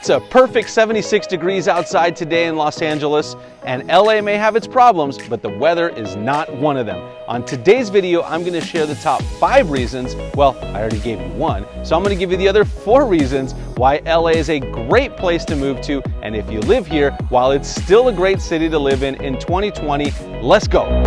It's a perfect 76 degrees outside today in Los Angeles, and LA may have its problems, but the weather is not one of them. On today's video, I'm going to share the top 5 reasons. Well, I already gave you one, so I'm going to give you the other 4 reasons why LA is a great place to move to, and if you live here, while it's still a great city to live in 2020, let's go.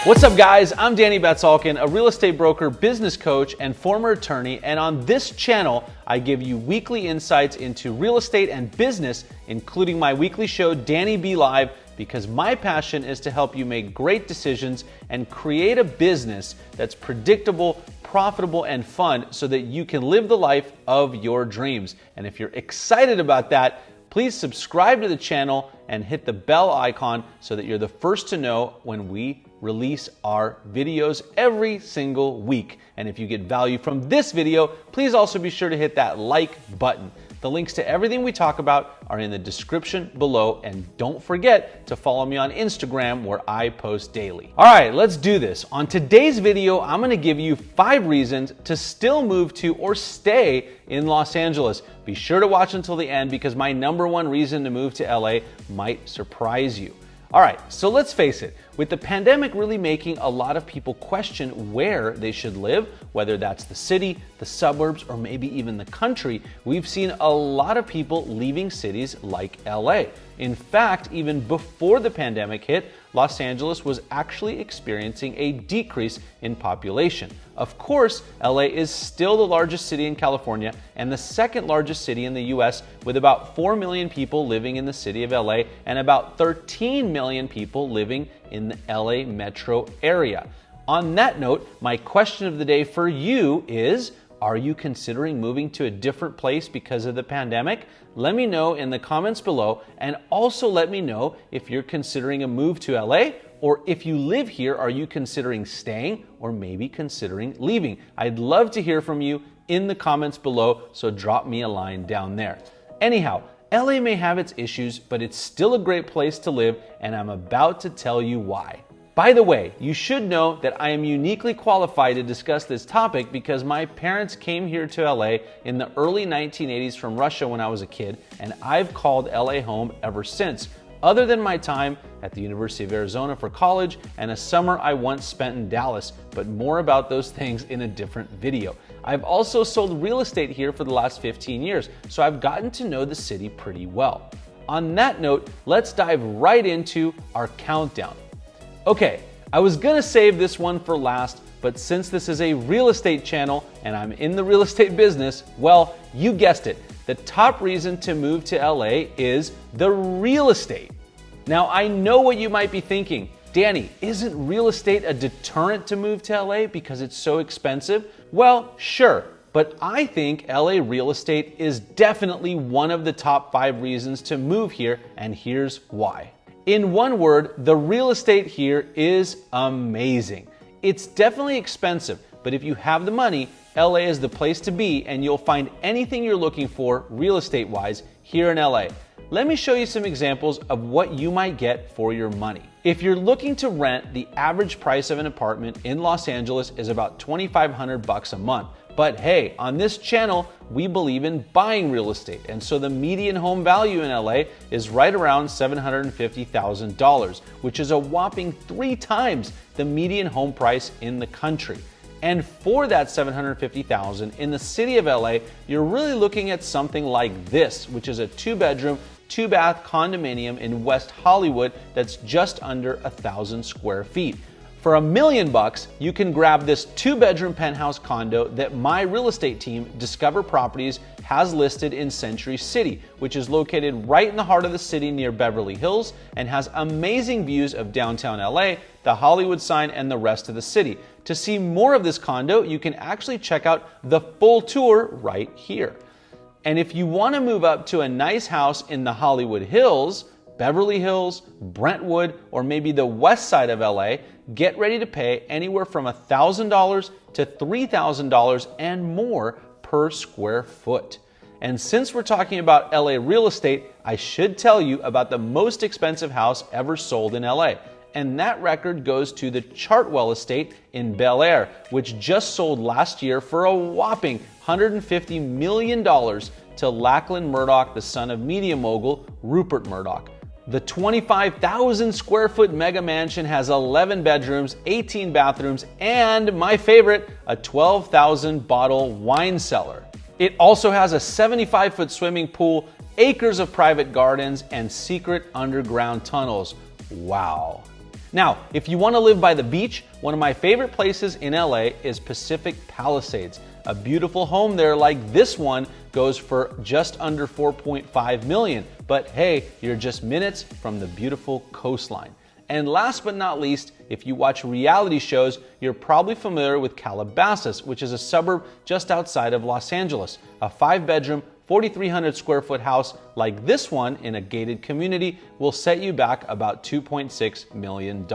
What's up guys, I'm Danny Batsalkin, a real estate broker, business coach, and former attorney, and on this channel, I give you weekly insights into real estate and business, including my weekly show, Danny B Live, because my passion is to help you make great decisions and create a business that's predictable, profitable, and fun so that you can live the life of your dreams. And if you're excited about that, please subscribe to the channel and hit the bell icon so that you're the first to know when we release our videos every single week. And if you get value from this video, please also be sure to hit that like button. The links to everything we talk about are in the description below, and don't forget to follow me on Instagram where I post daily. All right, let's do this. On today's video, I'm gonna give you 5 reasons to still move to or stay in Los Angeles. Be sure to watch until the end because my #1 reason to move to LA might surprise you. All right, so let's face it, with the pandemic really making a lot of people question where they should live, whether that's the city, the suburbs, or maybe even the country, we've seen a lot of people leaving cities like LA. In fact, even before the pandemic hit, Los Angeles was actually experiencing a decrease in population. Of course, LA is still the largest city in California and the second largest city in the US, with about 4 million people living in the city of LA and about 13 million people living in the LA metro area. On that note, my question of the day for you is, are you considering moving to a different place because of the pandemic? Let me know in the comments below, and also let me know if you're considering a move to LA, or if you live here, are you considering staying or maybe considering leaving? I'd love to hear from you in the comments below, so drop me a line down there. Anyhow, LA may have its issues, but it's still a great place to live, and I'm about to tell you why. By the way, you should know that I am uniquely qualified to discuss this topic because my parents came here to LA in the early 1980s from Russia when I was a kid, and I've called LA home ever since, other than my time at the University of Arizona for college and a summer I once spent in Dallas, but more about those things in a different video. I've also sold real estate here for the last 15 years, so I've gotten to know the city pretty well. On that note, let's dive right into our countdown. Okay, I was gonna save this one for last, but since this is a real estate channel and I'm in the real estate business, well, you guessed it. The top reason to move to LA is the real estate. Now, I know what you might be thinking. Danny, isn't real estate a deterrent to move to LA because it's so expensive? Well, sure, but I think LA real estate is definitely one of the top 5 reasons to move here, and here's why. In one word, the real estate here is amazing. It's definitely expensive, but if you have the money, LA is the place to be, and you'll find anything you're looking for real estate-wise here in LA. Let me show you some examples of what you might get for your money. If you're looking to rent, the average price of an apartment in Los Angeles is about $2,500 a month. But hey, on this channel, we believe in buying real estate, and so the median home value in LA is right around $750,000, which is a whopping 3 times the median home price in the country. And for that $750,000 in the city of LA, you're really looking at something like this, which is a 2-bedroom, 2-bath condominium in West Hollywood that's just under 1,000 square feet. For $1 million, you can grab this 2-bedroom penthouse condo that my real estate team, Discover Properties, has listed in Century City, which is located right in the heart of the city near Beverly Hills and has amazing views of downtown LA, the Hollywood sign, and the rest of the city. To see more of this condo, you can actually check out the full tour right here. And if you want to move up to a nice house in the Hollywood Hills, Beverly Hills, Brentwood, or maybe the west side of LA, get ready to pay anywhere from $1,000 to $3,000 and more per square foot. And since we're talking about LA real estate, I should tell you about the most expensive house ever sold in LA. and that record goes to the Chartwell estate in Bel Air, which just sold last year for a whopping $150 million to Lachlan Murdoch, the son of media mogul Rupert Murdoch. The 25,000 square foot mega mansion has 11 bedrooms, 18 bathrooms, and my favorite, a 12,000 bottle wine cellar. It also has a 75-foot swimming pool, acres of private gardens, and secret underground tunnels. Wow. Now, if you want to live by the beach, one of my favorite places in LA is Pacific Palisades. A beautiful home there like this one goes for just under $4.5 million. But hey, you're just minutes from the beautiful coastline. And last but not least, if you watch reality shows, you're probably familiar with Calabasas, which is a suburb just outside of Los Angeles. A 5-bedroom, 4,300 square foot house like this one in a gated community will set you back about $2.6 million.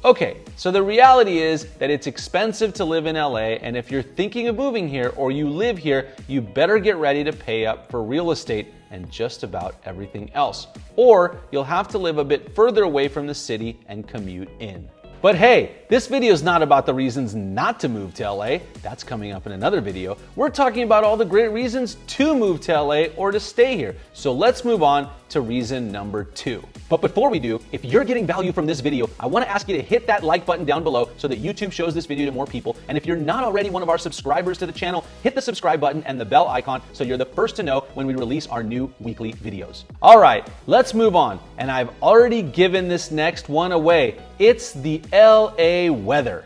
Okay, so the reality is that it's expensive to live in LA, and if you're thinking of moving here or you live here, you better get ready to pay up for real estate and just about everything else. Or you'll have to live a bit further away from the city and commute in. But hey, this video is not about the reasons not to move to LA. That's coming up in another video. We're talking about all the great reasons to move to LA or to stay here. So let's move on to reason number 2. But before we do, if you're getting value from this video, I want to ask you to hit that like button down below so that YouTube shows this video to more people. And if you're not already one of our subscribers to the channel, hit the subscribe button and the bell icon so you're the first to know when we release our new weekly videos. All right, let's move on. And I've already given this next one away. It's the LA weather.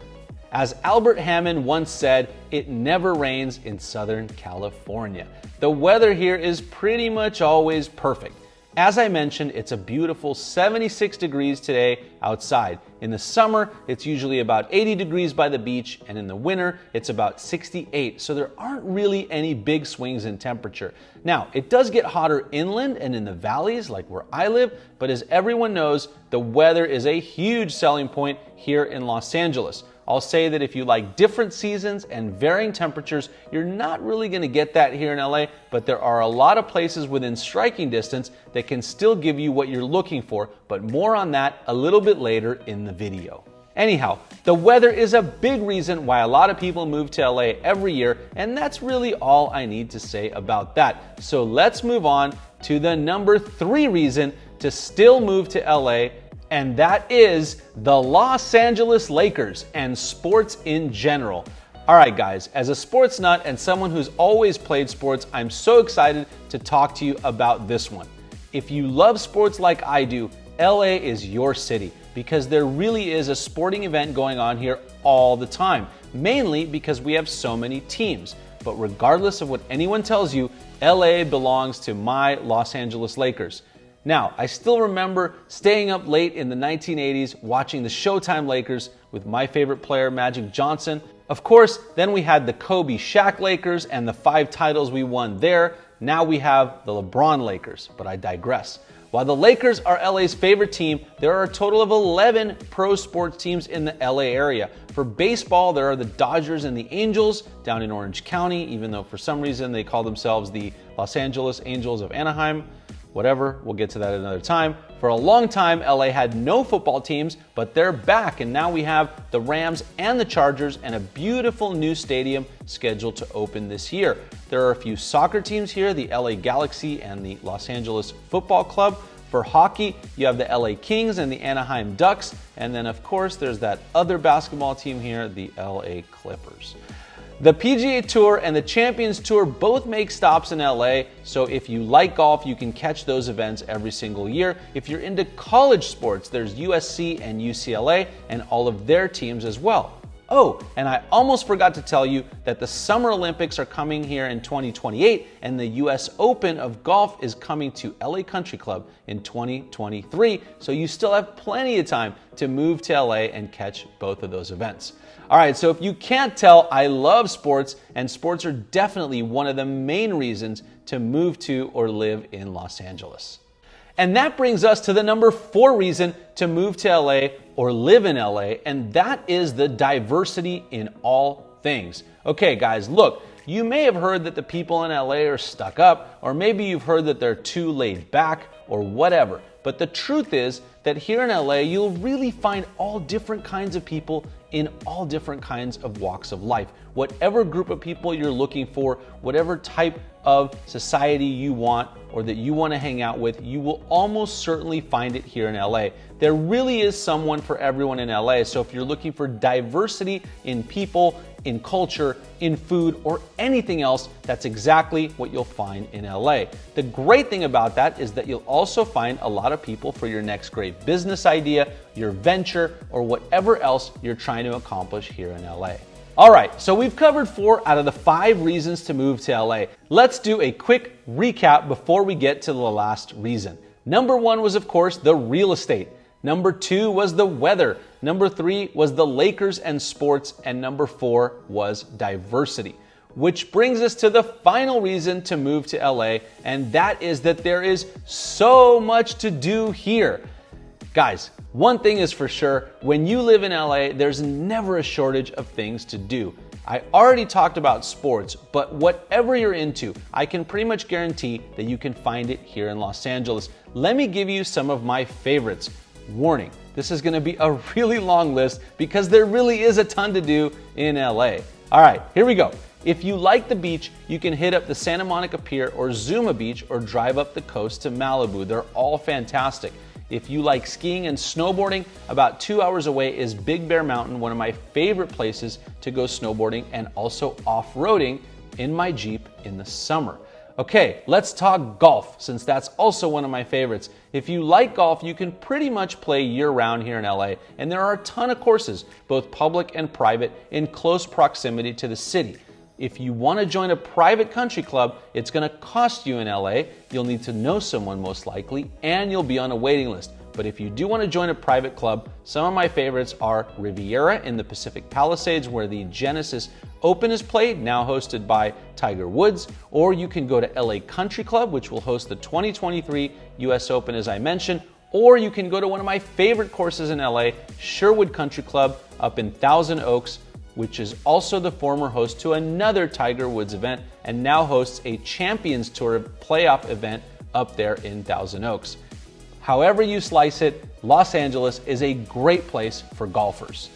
As Albert Hammond once said, it never rains in Southern California. The weather here is pretty much always perfect. As I mentioned, it's a beautiful 76 degrees today outside. In the summer, it's usually about 80 degrees by the beach, and in the winter, it's about 68, so there aren't really any big swings in temperature. Now, it does get hotter inland and in the valleys, like where I live, but as everyone knows, the weather is a huge selling point here in Los Angeles. I'll say that if you like different seasons and varying temperatures, you're not really going to get that here in LA, but there are a lot of places within striking distance that can still give you what you're looking for, but more on that a little bit later in the video. Anyhow, the weather is a big reason why a lot of people move to LA every year, and that's really all I need to say about that. So let's move on to the number 3 reason to still move to LA, and that is the Los Angeles Lakers and sports in general. All right, guys, as a sports nut and someone who's always played sports, I'm so excited to talk to you about this one. If you love sports like I do, LA is your city because there really is a sporting event going on here all the time, mainly because we have so many teams. But regardless of what anyone tells you, LA belongs to my Los Angeles Lakers. Now, I still remember staying up late in the 1980s watching the Showtime Lakers with my favorite player, Magic Johnson. Of course, then we had the Kobe Shaq Lakers and the 5 titles we won there. Now we have the LeBron Lakers, but I digress. While the Lakers are LA's favorite team, there are a total of 11 pro sports teams in the LA area. For baseball, there are the Dodgers and the Angels down in Orange County, even though for some reason they call themselves the Los Angeles Angels of Anaheim. Whatever, we'll get to that another time. For a long time, LA had no football teams, but they're back, and now we have the Rams and the Chargers and a beautiful new stadium scheduled to open this year. There are a few soccer teams here, the LA Galaxy and the Los Angeles Football Club. For hockey, you have the LA Kings and the Anaheim Ducks, and then of course there's that other basketball team here, the LA Clippers. The PGA Tour and the Champions Tour both make stops in LA, so if you like golf, you can catch those events every single year. If you're into college sports, there's USC and UCLA and all of their teams as well. Oh, and I almost forgot to tell you that the Summer Olympics are coming here in 2028, and the US Open of golf is coming to LA Country Club in 2023, so you still have plenty of time to move to LA and catch both of those events. All right, so if you can't tell, I love sports, and sports are definitely one of the main reasons to move to or live in Los Angeles. And that brings us to the number 4 reason to move to LA or live in LA, and that is the diversity in all things. Okay, guys, look, you may have heard that the people in LA are stuck up, or maybe you've heard that they're too laid back, or whatever. But the truth is that here in LA, you'll really find all different kinds of people in all different kinds of walks of life. Whatever group of people you're looking for, whatever type of society you want or that you want to hang out with, you will almost certainly find it here in LA. There really is someone for everyone in LA. So if you're looking for diversity in people, in culture, in food, or anything else, that's exactly what you'll find in LA. The great thing about that is that you'll also find a lot of people for your next great business idea, your venture, or whatever else you're trying to accomplish here in LA. All right, so we've covered 4 out of the 5 reasons to move to LA. Let's do a quick recap before we get to the last reason. Number 1 was, of course, the real estate. Number 2 was the weather. Number 3 was the Lakers and sports. And number 4 was diversity. Which brings us to the final reason to move to LA, and that is that there is so much to do here. Guys, one thing is for sure, when you live in LA, there's never a shortage of things to do. I already talked about sports, but whatever you're into, I can pretty much guarantee that you can find it here in Los Angeles. Let me give you some of my favorites. Warning, this is going to be a really long list because there really is a ton to do in LA. All right, here we go. If you like the beach, you can hit up the Santa Monica Pier or Zuma Beach or drive up the coast to Malibu. They're all fantastic. If you like skiing and snowboarding, about 2 hours away is Big Bear Mountain, one of my favorite places to go snowboarding and also off-roading in my Jeep in the summer. Okay, let's talk golf, since that's also one of my favorites. If you like golf, you can pretty much play year-round here in LA, and there are a ton of courses, both public and private, in close proximity to the city. If you want to join a private country club, it's going to cost you in LA. You'll need to know someone most likely, and you'll be on a waiting list. But if you do want to join a private club, some of my favorites are Riviera in the Pacific Palisades, where the Genesis Open is played, now hosted by Tiger Woods, or you can go to LA Country Club, which will host the 2023 US Open, as I mentioned, or you can go to one of my favorite courses in LA, Sherwood Country Club up in Thousand Oaks, which is also the former host to another Tiger Woods event and now hosts a Champions Tour playoff event up there in Thousand Oaks. However you slice it, Los Angeles is a great place for golfers.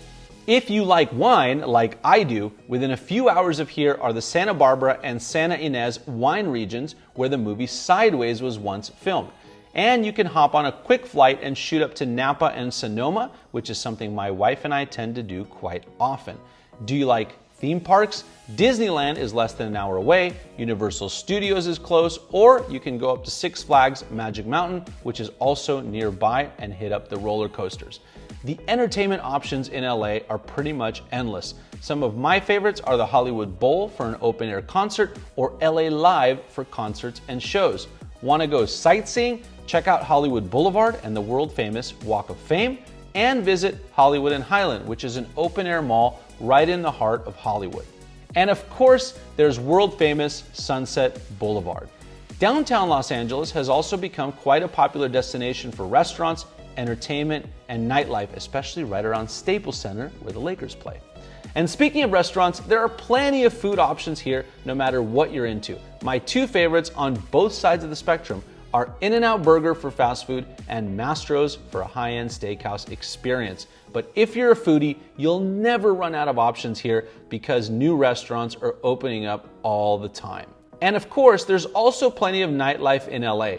If you like wine, like I do, within a few hours of here are the Santa Barbara and Santa Ynez wine regions where the movie Sideways was once filmed. And you can hop on a quick flight and shoot up to Napa and Sonoma, which is something my wife and I tend to do quite often. Do you like theme parks? Disneyland is less than an hour away, Universal Studios is close, or you can go up to Six Flags Magic Mountain, which is also nearby, and hit up the roller coasters. The entertainment options in LA are pretty much endless. Some of my favorites are the Hollywood Bowl for an open air concert or LA Live for concerts and shows. Want to go sightseeing? Check out Hollywood Boulevard and the world famous Walk of Fame, and visit Hollywood and Highland, which is an open air mall right in the heart of Hollywood. And of course, there's world famous Sunset Boulevard. Downtown Los Angeles has also become quite a popular destination for restaurants, entertainment, and nightlife, especially right around Staples Center where the Lakers play. And speaking of restaurants, there are plenty of food options here no matter what you're into. My 2 favorites on both sides of the spectrum are In-N-Out Burger for fast food and Mastro's for a high-end steakhouse experience. But if you're a foodie, you'll never run out of options here because new restaurants are opening up all the time. And of course, there's also plenty of nightlife in LA.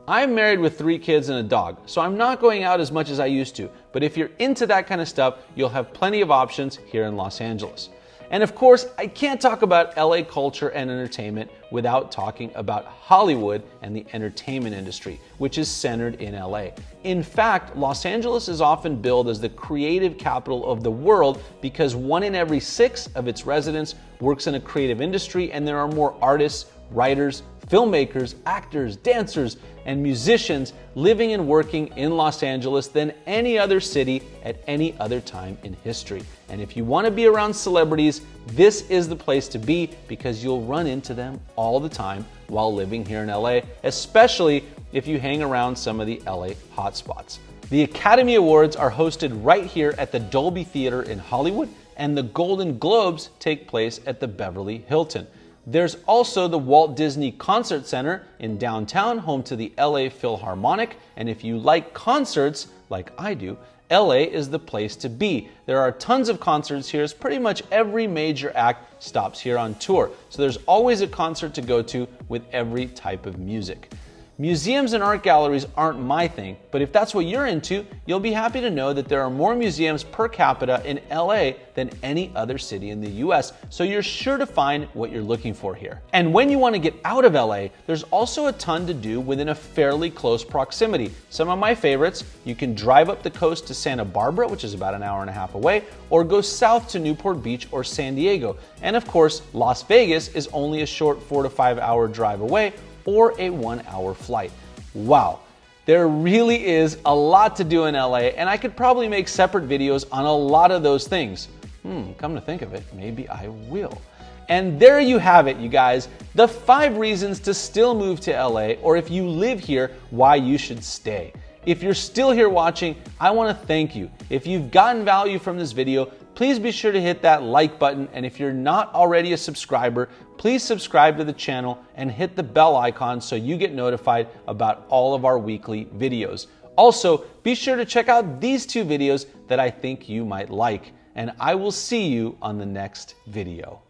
I'm married with 3 kids and a dog, so I'm not going out as much as I used to. But if you're into that kind of stuff, you'll have plenty of options here in Los Angeles. And of course, I can't talk about LA culture and entertainment without talking about Hollywood and the entertainment industry, which is centered in LA. In fact, Los Angeles is often billed as the creative capital of the world because 1 in every 6 of its residents works in a creative industry, and there are more artists, writers, filmmakers, actors, dancers, and musicians living and working in Los Angeles than any other city at any other time in history. And if you want to be around celebrities, this is the place to be because you'll run into them all the time while living here in LA, especially if you hang around some of the LA hotspots. The Academy Awards are hosted right here at the Dolby Theater in Hollywood, and the Golden Globes take place at the Beverly Hilton. There's also the Walt Disney Concert Center in downtown, home to the LA Philharmonic. And if you like concerts, like I do, LA is the place to be. There are tons of concerts here, as pretty much every major act stops here on tour. So there's always a concert to go to with every type of music. Museums and art galleries aren't my thing, but if that's what you're into, you'll be happy to know that there are more museums per capita in LA than any other city in the US, so you're sure to find what you're looking for here. And when you want to get out of LA, there's also a ton to do within a fairly close proximity. Some of my favorites: you can drive up the coast to Santa Barbara, which is about an hour and a half away, or go south to Newport Beach or San Diego. And of course, Las Vegas is only a short 4 to 5 hour drive away, or a 1 hour flight. Wow, there really is a lot to do in LA, and I could probably make separate videos on a lot of those things. Come to think of it, maybe I will. And there you have it, you guys, the 5 reasons to still move to LA, or if you live here, why you should stay. If you're still here watching, I want to thank you. If you've gotten value from this video, please be sure to hit that like button, and if you're not already a subscriber, please subscribe to the channel and hit the bell icon so you get notified about all of our weekly videos. Also, be sure to check out these 2 videos that I think you might like, and I will see you on the next video.